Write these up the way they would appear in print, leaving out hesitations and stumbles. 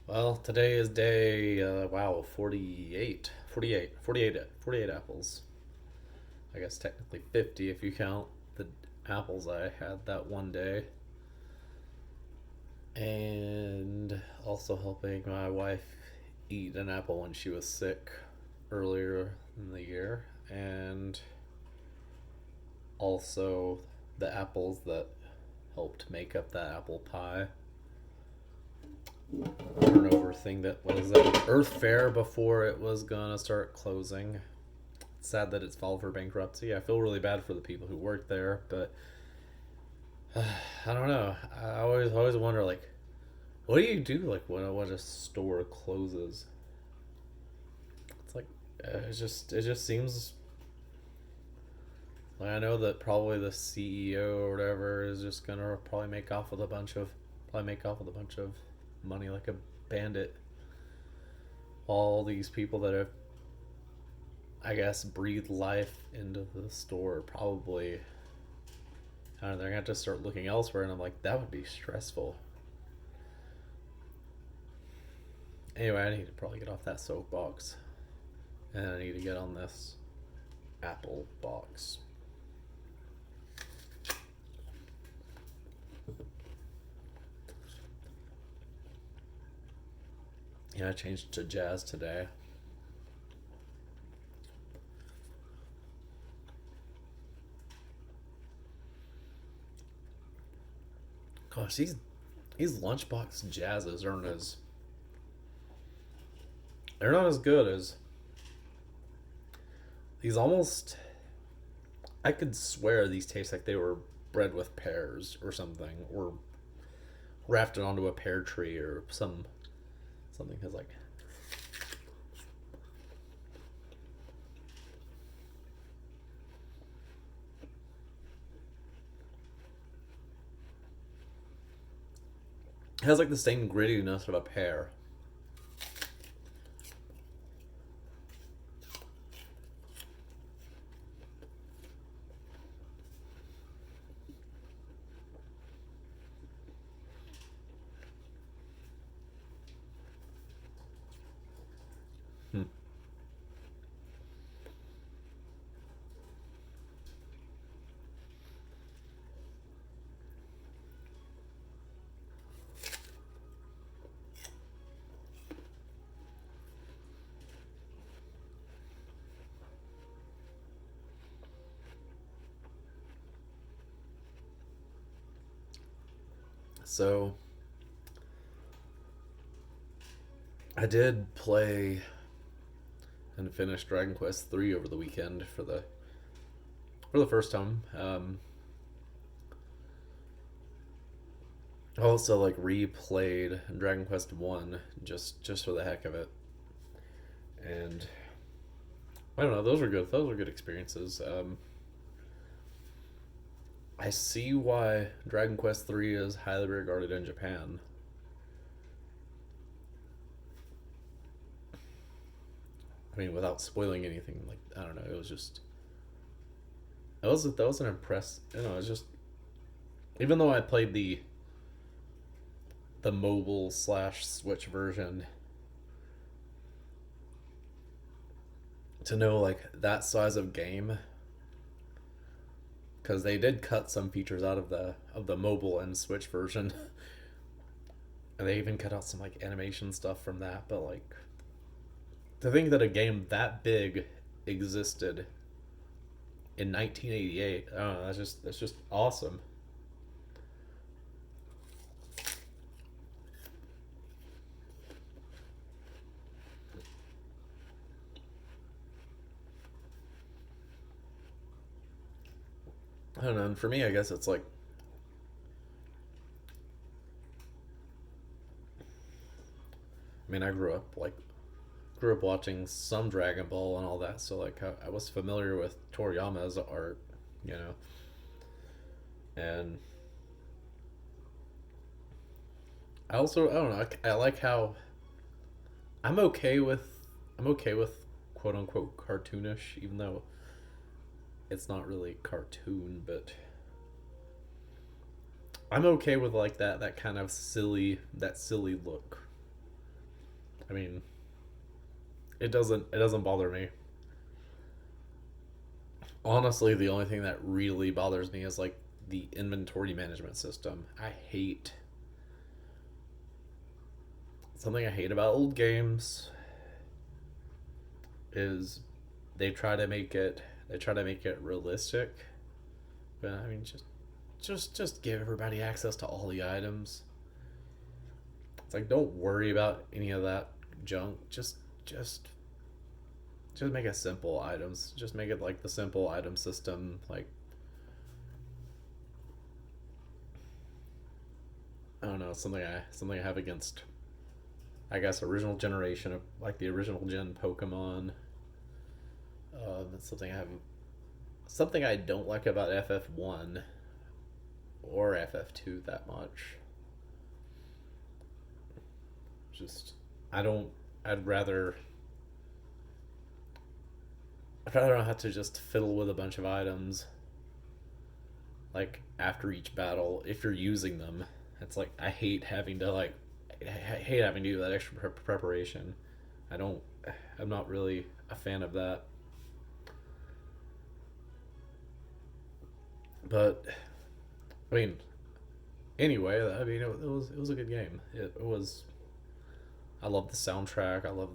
Well, today is day, wow, 48 apples. I guess technically 50 if you count the apples I had that one day. And also helping my wife eat an apple when she was sick earlier in the year. And also the apples that helped make up that apple pie turnover thing that was at Earth Fair before it was gonna start closing. It's sad that it's filed for bankruptcy. I feel really bad for the people who work there, but I don't know. I always wonder like, what do you do like when a store closes? It's like it just seems like I know that probably the CEO or whatever is just gonna probably make off with a bunch of money like a bandit. All these people that have I guess breathe life into the store probably I don't know, they're gonna have to start looking elsewhere, and I'm like, that would be stressful. Anyway, I need to probably get off that soapbox, and I need to get on this Apple box. Yeah, I changed to jazz today. Gosh, these lunchbox jazzes aren't as they're not as good as these. Almost, I could swear these taste like they were bred with pears or something, or grafted onto a pear tree or something. Because like it has like the same grittiness of a pear. Hmm. So I did play and finish Dragon Quest III over the weekend for the first time. I also like replayed Dragon Quest One just for the heck of it, and I don't know. Those were good. Those were good experiences. I see why Dragon Quest III is highly regarded in Japan. I mean, without spoiling anything, like I don't know, it was just that was an impress. You know, it's just even though I played the mobile slash Switch version, to know like that size of game, because they did cut some features out of the mobile and Switch version, and they even cut out some like animation stuff from that. But like to think that a game that big existed in 1988, I don't know, that's just awesome. I don't know. And for me, I guess it's like I mean, I grew up watching some Dragon Ball and all that, so like I was familiar with Toriyama's art, you know, and I don't know. I like how I'm okay with I'm okay with quote unquote cartoonish, even though it's not really cartoon, but I'm okay with like that silly look. I mean, it doesn't bother me. Honestly, the only thing that really bothers me is like the inventory management system. Something I hate about old games is they try to make it realistic. But I mean, just give everybody access to all the items. It's like don't worry about any of that junk. Just just make it simple items. Just make it like the simple item system. Like I don't know, something I have against I guess original generation of like the original gen Pokemon. It's something I don't like about FF1 or FF2 that much. Just I don't. I'd rather I'd rather not have to just fiddle with a bunch of items like after each battle if you're using them. It's like I hate having to like I hate having to do that extra preparation. I don't. I'm not really a fan of that. But I mean, anyway, I mean it was a good game. It was. I love the soundtrack. I love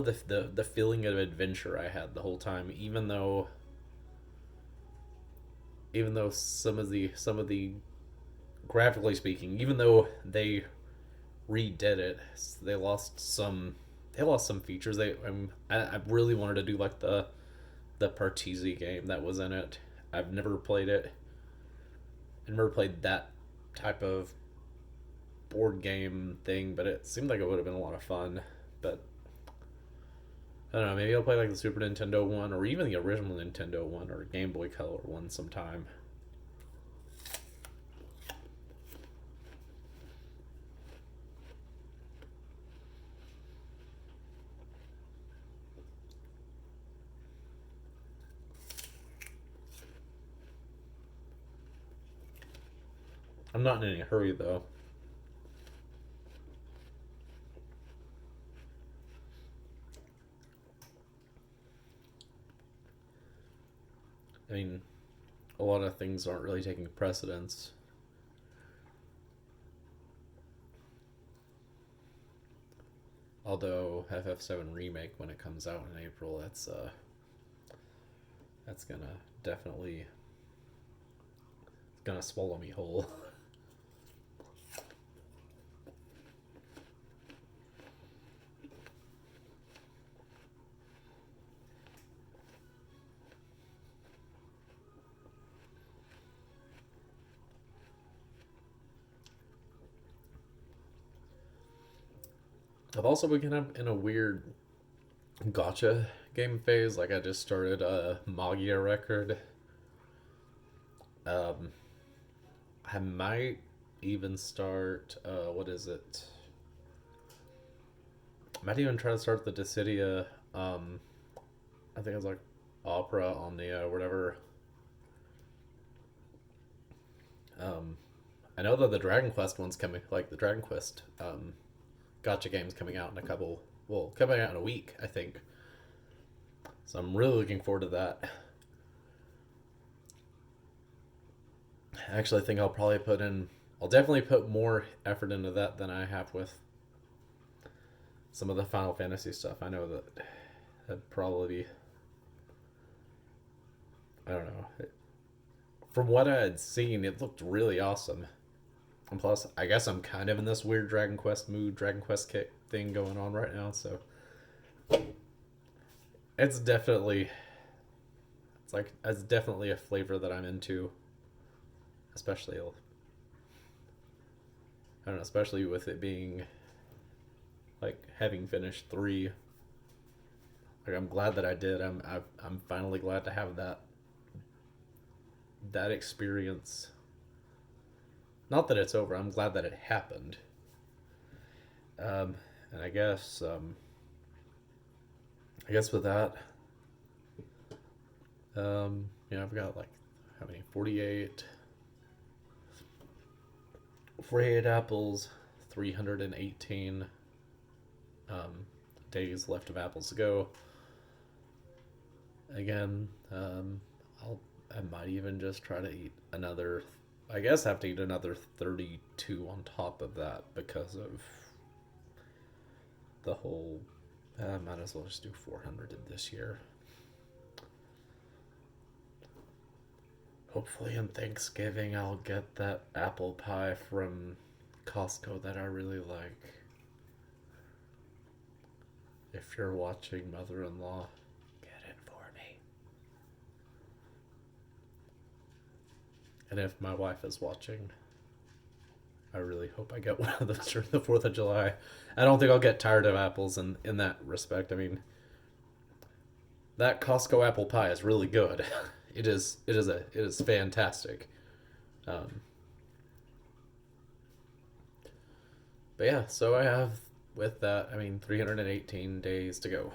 the feeling of adventure I had the whole time. Even though some of the graphically speaking, even though they redid it, they lost some features. I really wanted to do like the Partisi game that was in it. I've never played it. I've never played that type of board game thing, but it seemed like it would have been a lot of fun. But I don't know, maybe I'll play like the Super Nintendo one or even the original Nintendo one or Game Boy Color one sometime. I'm not in any hurry though. I mean, a lot of things aren't really taking precedence. Although FF7 remake when it comes out in April, that's definitely gonna swallow me whole. I've also been kind of in a weird gotcha game phase. Like I just started a Magia record. Um, I might even start. What is it? I might even try to start the Dissidia. I think it's like Opera Omnia, whatever. Um, I know that the Dragon Quest one's coming. Like the Dragon Quest gotcha game's coming out in a couple. Well, coming out in a week, I think. So I'm really looking forward to that. I actually think I'll probably put in. I'll definitely put more effort into that than I have with some of the Final Fantasy stuff. I know that'd probably be. I don't know. From what I had seen, it looked really awesome. And plus, I guess I'm kind of in this weird Dragon Quest mood, Dragon Quest kick thing going on right now. So it's definitely, it's definitely a flavor that I'm into. Especially, I don't know, especially with it being like having finished three. Like I'm glad that I did. I'm finally glad to have that experience. Not that it's over. I'm glad that it happened. And I guess with that, I've got like how many? 48 apples, 318 days left of apples to go. Again, I might even just try to eat another. I guess I have to eat another 32 on top of that because of the whole. I might as well just do 400 this year. Hopefully, in Thanksgiving, I'll get that apple pie from Costco that I really like. If you're watching, mother in law, get it for me. And if my wife is watching, I really hope I get one of those during the 4th of July. I don't think I'll get tired of apples in that respect. I mean, that Costco apple pie is really good. It is fantastic. Um, but yeah, so I have with that, I mean, 318 days to go.